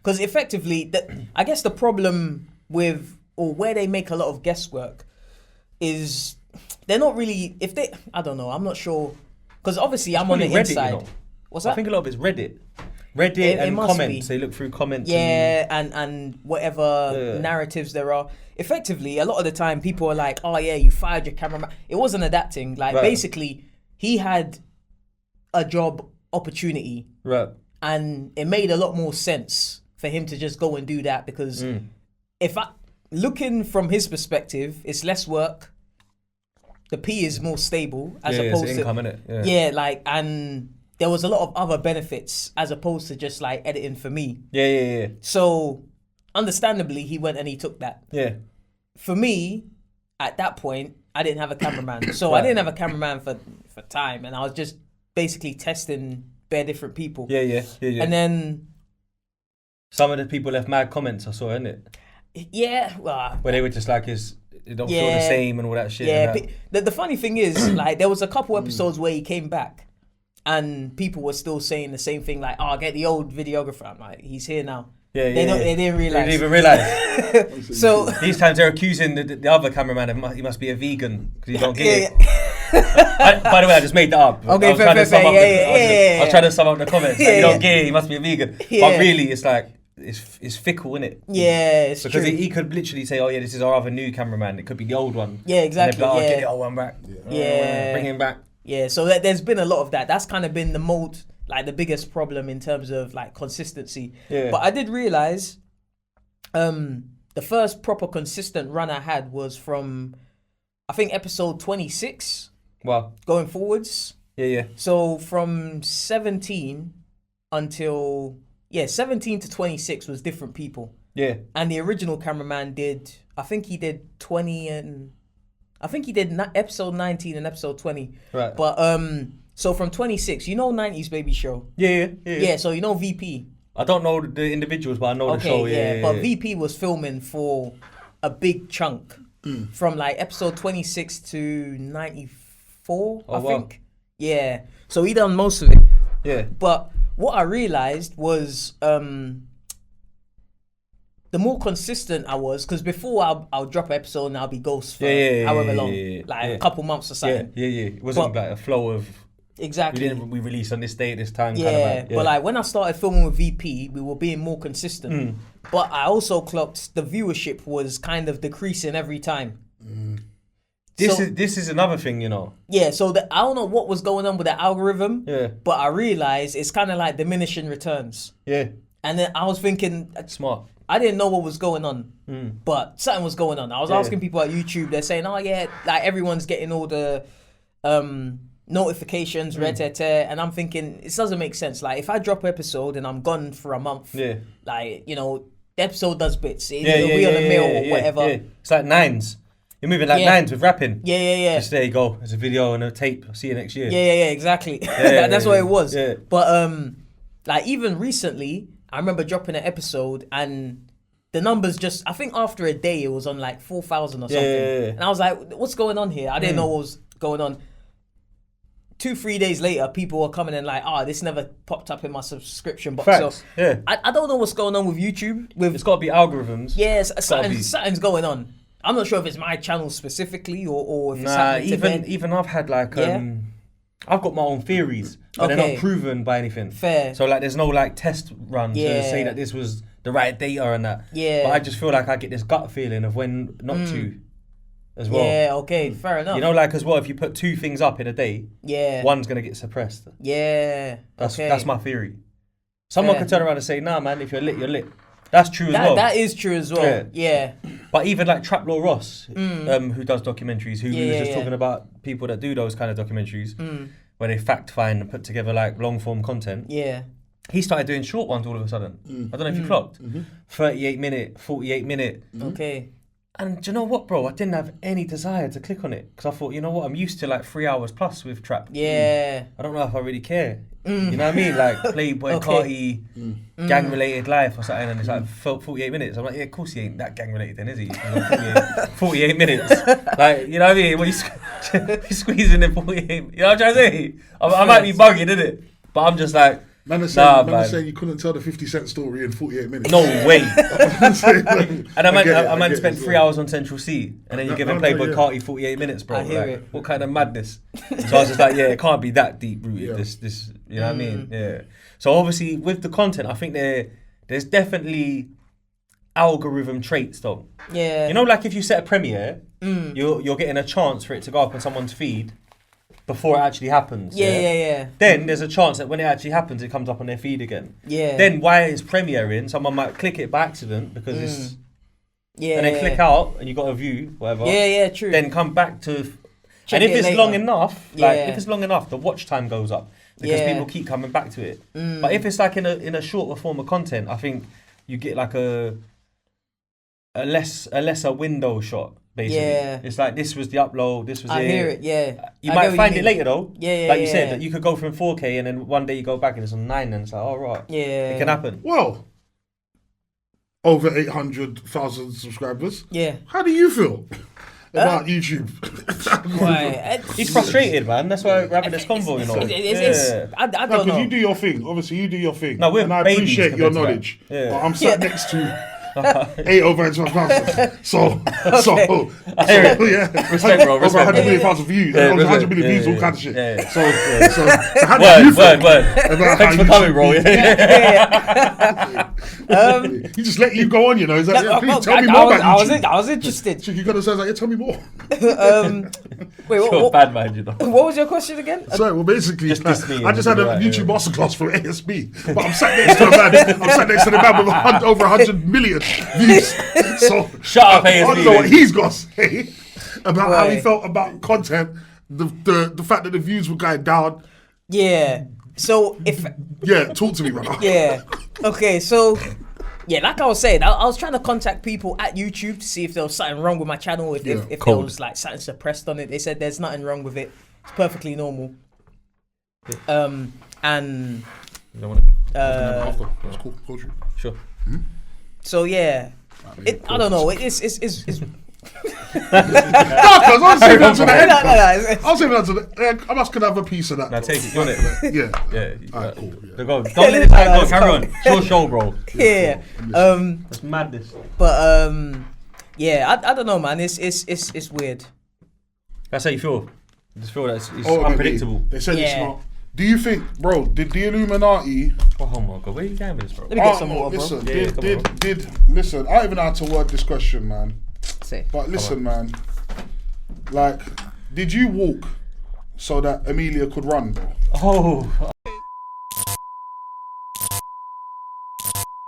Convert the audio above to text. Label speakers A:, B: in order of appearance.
A: Because effectively, I guess the problem with, or where they make a lot of guesswork is they're not really, I don't know, I'm not sure. Because obviously I'm on the inside. You know? What's that?
B: I think a lot of it's Reddit. And comments. They look through comments.
A: Yeah, and whatever narratives there are. Effectively, a lot of the time people are like, oh yeah, you fired your cameraman. It wasn't adapting. Like basically, he had a job opportunity.
B: Right.
A: And it made a lot more sense for him to just go and do that because looking from his perspective, it's less work. The P is more stable as opposed
B: it's income, innit?
A: And there was a lot of other benefits as opposed to just like editing for me.
B: Yeah.
A: So understandably, he went and he took that.
B: Yeah.
A: For me, at that point, I didn't have a cameraman. So I didn't have a cameraman for time, and I was just basically testing bare different people.
B: Yeah.
A: And then
B: some of the people left mad comments, I saw, innit?
A: Yeah, well,
B: where they were just like, it don't feel the same and all that shit.
A: Yeah, the funny thing is, like, there was a couple episodes where he came back, and people were still saying the same thing, like, "Oh, get the old videographer." I'm like, he's here now.
B: They
A: didn't realize.
B: They didn't even realize.
A: So
B: these times they're accusing the other cameraman he must be a vegan because he don't get it. By the way, I just made that up.
A: Okay, fair.
B: I was trying to sum up the comments. Like, you don't get it. He must be a vegan.
A: Yeah.
B: But really, it's like it's fickle, innit?
A: Yeah, it's
B: because
A: true.
B: He could literally say, "Oh yeah, this is our other new cameraman." It could be the old one.
A: Yeah, exactly.
B: And they'd be like, "Oh, get the old one back."
A: Yeah,
B: bring him back.
A: Yeah, so there's been a lot of that. That's kind of been the biggest problem in terms of like consistency.
B: Yeah.
A: But I did realize, the first proper consistent run I had was from, I think, episode 26.
B: Wow.
A: Going forwards.
B: Yeah.
A: So from 17 until 17 to 26 was different people.
B: Yeah.
A: And the original cameraman I think he did 20 and I think he did episode 19 and episode 20.
B: Right.
A: But so from 26, 90s Baby Show.
B: Yeah.
A: So VP.
B: I don't know the individuals, but I know the show. Yeah.
A: But VP was filming for a big chunk from like episode 26 to 94, I think. Yeah. So he done most of it.
B: Yeah.
A: But what I realized was the more consistent I was, because before I'll drop an episode and I'll be ghost for however long, a couple months or something.
B: Yeah. It wasn't like a flow of.
A: Exactly.
B: We released on this day at this time.
A: Yeah,
B: kind of
A: but like when I started filming with VP, we were being more consistent. But I also clocked the viewership was kind of decreasing every time.
B: This is another thing,
A: Yeah, so I don't know what was going on with the algorithm.
B: Yeah.
A: But I realized it's kind of like diminishing returns.
B: Yeah.
A: And then I was thinking,
B: smart.
A: I didn't know what was going on, but something was going on. I was asking people at YouTube. They're saying, "Oh yeah, like everyone's getting all the notifications, and I'm thinking it doesn't make sense. Like if I drop an episode and I'm gone for a month, like the episode does bits. It'll be on the mail or whatever. Yeah.
B: It's like nines. You're moving like nines with rapping.
A: Yeah.
B: Just there you go. There's a video and a tape. I'll see you next year.
A: Yeah, exactly. That's what it was.
B: Yeah.
A: But like even recently, I remember dropping an episode and the numbers I think after a day it was on like 4,000 or something.
B: Yeah.
A: And I was like, what's going on here? I didn't know what was going on. 2-3 days later, people were coming and like, this never popped up in my subscription box.
B: Facts.
A: So I don't know what's going on with YouTube.
B: It's got to be algorithms.
A: Yes, something's going on. I'm not sure if it's my channel specifically or if it's happening
B: even I've had like I've got my own theories, but they're not proven by anything.
A: Fair.
B: So like there's no like test runs to say that this was the right data and that.
A: Yeah.
B: But I just feel like I get this gut feeling of when not to as well.
A: Yeah, okay, fair enough.
B: Like as well, if you put 2 things up in a day, one's gonna get suppressed.
A: Yeah.
B: That's my theory. Someone could turn around and say, nah man, if you're lit, you're lit. That's true as well.
A: That is true as well. Yeah.
B: But even like Traplaw Ross, who does documentaries, who was just talking about people that do those kind of documentaries, where they fact find and put together like long form content.
A: Yeah.
B: He started doing short ones all of a sudden. I don't know if you clocked. 38 minute, 48 minute.
A: Okay.
B: And do you know what, bro? I didn't have any desire to click on it because I thought, you know what? I'm used to like 3 hours plus with trap.
A: Yeah.
B: I don't know if I really care. You know what I mean? Like Playboy, Carti, gang related life or something, and it's like 48 minutes. I'm like, yeah, of course he ain't that gang related then, is he? Like 48 minutes. Like, you know what I mean? When you squeezing in 48, you know what I'm trying to say? I might be bugging, innit? But I'm just like,
C: Man is saying you couldn't tell the 50 Cent story in 48 minutes.
B: No way. And
C: I
B: man spent 3 hours on Central C, and then you give him Playboy Carti 48 minutes, bro.
A: I hear
B: like,
A: it.
B: What kind of madness? So I was just like, yeah, it can't be that deep rooted.
C: Yeah.
B: This, you know what I mean? Yeah. So obviously with the content, I think there's definitely algorithm traits though.
A: Yeah.
B: You know, like if you set a premiere, you're getting a chance for it to go up on someone's feed before it actually happens.
A: Yeah.
B: Then there's a chance that when it actually happens, it comes up on their feed again.
A: Yeah.
B: Then while it's premiering, someone might click it by accident because it's...
A: Yeah.
B: And then click out and you got a view, whatever.
A: Yeah, true.
B: Then come back to...
A: Check
B: and if
A: it
B: it's
A: later.
B: long enough,
A: Yeah.
B: if it's long enough, the watch time goes up because
A: Yeah.
B: people keep coming back to it. But if it's like in a shorter form of content, I think you get like a lesser window shot. Basically,
A: Yeah.
B: it's like this was the upload. This was
A: I
B: it.
A: hear it. Yeah.
B: You
A: I
B: might
A: get what
B: find
A: you
B: it
A: mean.
B: later though.
A: Yeah,
B: like you said, that you could go from 4K and then one day you go back and it's on 9 and it's like, oh right,
A: Yeah.
B: it can happen.
C: Well, over 800,000 subscribers.
A: Yeah.
C: How do you feel about YouTube?
A: Right.
B: He's frustrated, man. That's why we're having this convo, you know.
A: I
C: No,
A: don't
C: because
A: know.
C: you do your thing. Obviously, you do your thing.
B: No, we're
C: and I
B: babies
C: appreciate your
B: compared to
C: knowledge.
B: that. Yeah.
C: But I'm sat next to 8 over 12,000. So
B: I hear it.
C: yeah.
B: Respect, bro.
C: Over
B: Respect.
C: 100 million pounds of views.
B: Yeah,
C: Over 100 million
B: respect.
C: views, all kind of shit.
B: Yeah.
C: So how do you feel?
B: Word.
C: about
B: Thanks
C: how
B: for coming,
C: YouTube
B: bro.
C: is? He just let you go on, you know. He's like, yeah, please tell me more about YouTube.
A: I was interested.
C: You gotta say like, yeah, tell me more.
A: Wait,
B: Sure, bad man, you know.
A: what was your question again?
C: So, well, basically,
B: Just diss me
C: I just had a
B: right,
C: YouTube
B: yeah.
C: masterclass from ASB, but I'm sat next to a man. I'm sat next to the man with over 100 million views. So
B: Shut up,
C: I don't
B: ASB.
C: know what he's got to say about how he
A: Right.
C: felt about content, the fact that the views were going down.
A: Yeah. So if
C: Yeah, talk to me, brother.
A: yeah, okay. So yeah, like I was saying, I was trying to contact people at YouTube to see if there was something wrong with my channel, if there was like something suppressed on it. They said there's nothing wrong with it. It's perfectly normal. And
B: You don't want it?
C: After. That's cool. Cool.
B: Sure.
A: so yeah, I don't know. It's
C: No, because I was saving that to the end.
A: No.
C: I was saving that to the end. I'm asking to have a piece of that.
B: Now take it. You want it?
C: Yeah.
B: Yeah.
C: Alright, cool. Yeah.
B: Go. Don't let this guy go. Carry on. Show, bro.
A: yeah.
B: That's madness.
A: But yeah, I don't know, man. It's weird.
B: That's how you feel. I just feel that it's
C: Oh,
B: unpredictable.
C: They said it's
A: Yeah.
C: not. Do you think, bro, did the Illuminati...
B: Oh my god, where you going with this, bro?
A: Let me get some water, bro.
C: Listen,
B: Yeah,
C: listen, I don't even know how to word this question, man.
A: Say.
C: But listen, man. Like, did you walk so that Amelia could run, bro?
B: Oh.